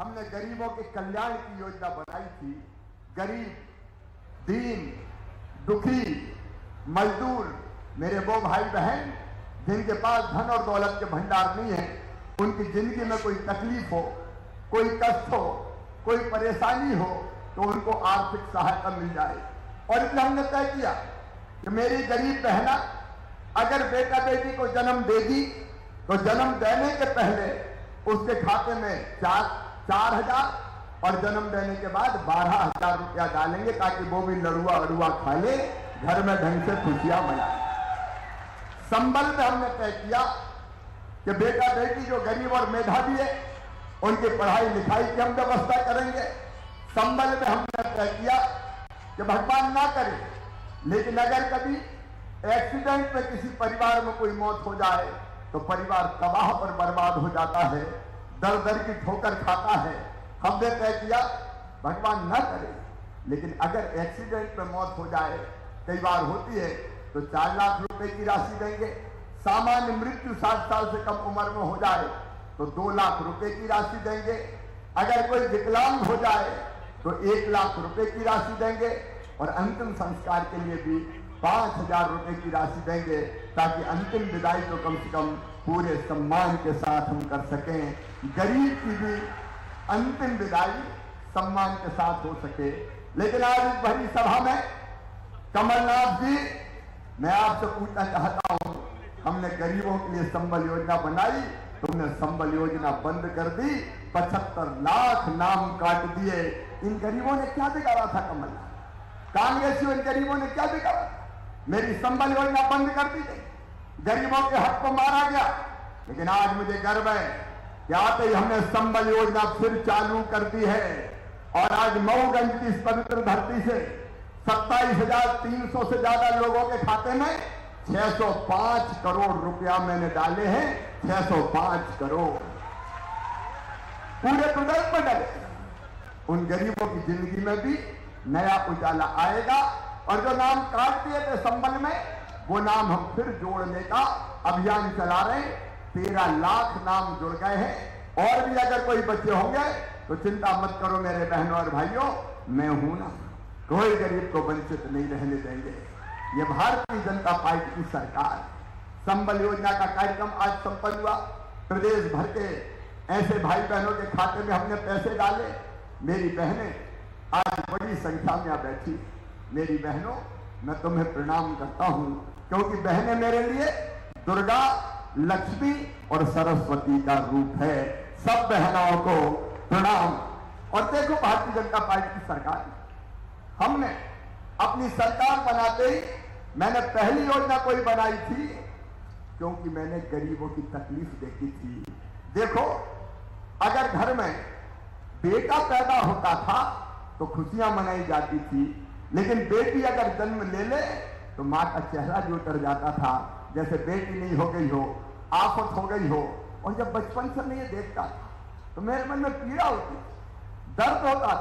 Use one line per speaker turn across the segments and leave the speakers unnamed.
हमने गरीबों के कल्याण की योजना बनाई थी। गरीब, दीन, दुखी, मजदूर, मेरे वो भाई बहन जिनके पास धन और दौलत के भंडार नहीं है, उनकी जिंदगी में कोई तकलीफ हो, कोई कष्ट हो, कोई परेशानी हो, तो उनको आर्थिक सहायता मिल जाए। और इसलिए हमने तय किया कि मेरी गरीब बहना अगर बेटा बेटी को जन्म देगी तो जन्म देने के पहले उसके खाते में 4,000 और जन्म देने के बाद 12,000 रुपया डालेंगे, ताकि वो भी लड़ुआ अड़ुआ खा ले, घर में ढंग से खुशियां मनाए। संबल में हमने तय किया कि बेटा बेटी जो गरीब और मेधावी है उनकी पढ़ाई लिखाई की हम व्यवस्था करेंगे। संबल में हमने तय किया कि भगवान ना करे, लेकिन अगर कभी एक्सीडेंट में किसी परिवार में कोई मौत हो जाए तो परिवार तबाह पर बर्बाद हो जाता है, दर दर की ठोकर खाता है। हमने तय किया भगवान ना करे, लेकिन अगर एक्सीडेंट में मौत हो जाए, कई बार होती है, तो 4 लाख रुपए की राशि देंगे। सामान्य मृत्यु 60 साल से कम उम्र में हो जाए तो 2 लाख रुपए की राशि देंगे। अगर कोई विकलांग हो जाए तो 1 लाख रुपए की राशि देंगे। और अंतिम संस्कार के लिए भी 5,000 रुपए की राशि देंगे, ताकि अंतिम विदाई तो कम से कम पूरे सम्मान के साथ हम कर सकें। गरीब की भी अंतिम विदाई सम्मान के साथ हो सके। लेकिन आज इस भरी सभा में कमलनाथ जी, मैं आपसे पूछना चाहता हूं, हमने गरीबों के लिए संबल योजना बनाई, तुमने संबल योजना बंद कर दी, 75 लाख नाम काट दिए। इन गरीबों ने क्या बिगाड़ा था? कमलनाथ, कांग्रेसियों इन गरीबों ने क्या बिगाड़ा था? मेरी संबल योजना बंद कर दी गई, गरीबों के हक को मारा गया। लेकिन आज मुझे गर्व है कि आते ही हमने संबल योजना फिर चालू कर दी है। और आज मऊगंज की इस पवित्र धरती से 27,300 से ज्यादा लोगों के खाते में 605 करोड़ रुपया मैंने डाले हैं। 605 करोड़ पूरे प्रदेश में डाले। उन गरीबों की जिंदगी में भी नया उजाला आएगा। और जो नाम काट दिए थे संबल में, वो नाम हम फिर जोड़ने का अभियान चला रहे हैं। 13 लाख नाम जुड़ गए हैं। और भी अगर कोई बच्चे होंगे तो चिंता मत करो मेरे बहनों और भाइयों, मैं हूं ना, कोई गरीब को वंचित नहीं रहने देंगे। ये भारतीय जनता पार्टी की सरकार। संबल योजना का कार्यक्रम आज संपन्न हुआ। प्रदेश भर के ऐसे भाई बहनों के खाते में हमने पैसे डाले। मेरी बहनें आज बड़ी संख्या में बैठी। मेरी बहनों, मैं तुम्हें प्रणाम करता हूं, क्योंकि बहनें मेरे लिए दुर्गा, लक्ष्मी और सरस्वती का रूप है। सब बहनों को प्रणाम। और देखो, भारतीय जनता पार्टी की सरकार, हमने अपनी सरकार बनाते ही मैंने पहली योजना कोई बनाई थी, क्योंकि मैंने गरीबों की तकलीफ देखी थी। देखो, अगर घर में बेटा पैदा होता था तो खुशियां मनाई जाती थी, लेकिन बेटी अगर जन्म ले ले तो मां का चेहरा जो उतर जाता था, जैसे बेटी नहीं हो गई हो, आफत हो गई हो। और जब बचपन से मैं ये देखता था तो मेरे मन में पीड़ा होती, दर्द होता था,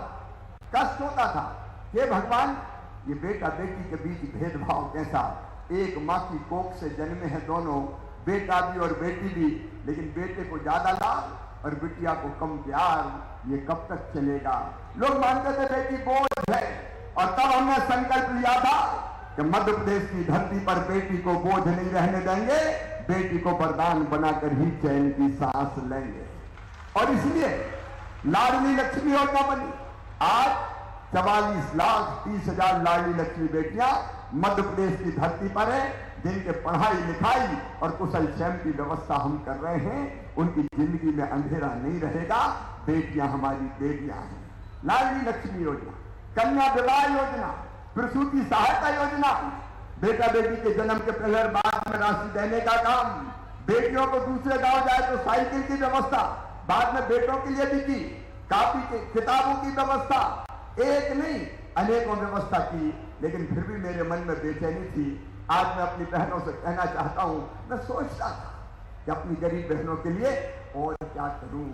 कष्ट होता था। हे भगवान, ये बेटा बेटी के बीच भेदभाव कैसा? एक मां की कोख से जन्मे हैं दोनों, बेटा भी और बेटी भी, लेकिन बेटे को ज्यादा लाभ और बिटिया को कम प्यार। ये कब तक चलेगा? लोग मानते थे बेटी बोझ है। और तब हमने संकल्प लिया था कि मध्य प्रदेश की धरती पर बेटी को बोझ नहीं रहने देंगे, बेटी को वरदान बनाकर ही चैन की सांस लेंगे। और इसलिए लाडली लक्ष्मी योजना बनी। आज 44,30,000 लाडली लक्ष्मी बेटियां मध्य प्रदेश की धरती पर है, जिनके पढ़ाई लिखाई और कुशल क्षेम की व्यवस्था हम कर रहे हैं। उनकी जिंदगी में अंधेरा नहीं रहेगा। बेटियां हमारी देवियां हैं। लाडली लक्ष्मी योजना, कन्या विवाह योजना, प्रसूति सहायता योजना, बेटा बेटी के जन्म के पहले बाद में राशि देने का काम, बेटियों को दूसरे गांव जाए तो साइकिल की व्यवस्था, बाद में बेटों के लिए भी की, कापी के किताबों की व्यवस्था, एक नहीं अनेकों व्यवस्था की। लेकिन फिर भी मेरे मन में बेचैनी थी। आज मैं अपनी बहनों से कहना चाहता हूं, मैं सोचता था कि अपनी गरीब बहनों के लिए और क्या करूं।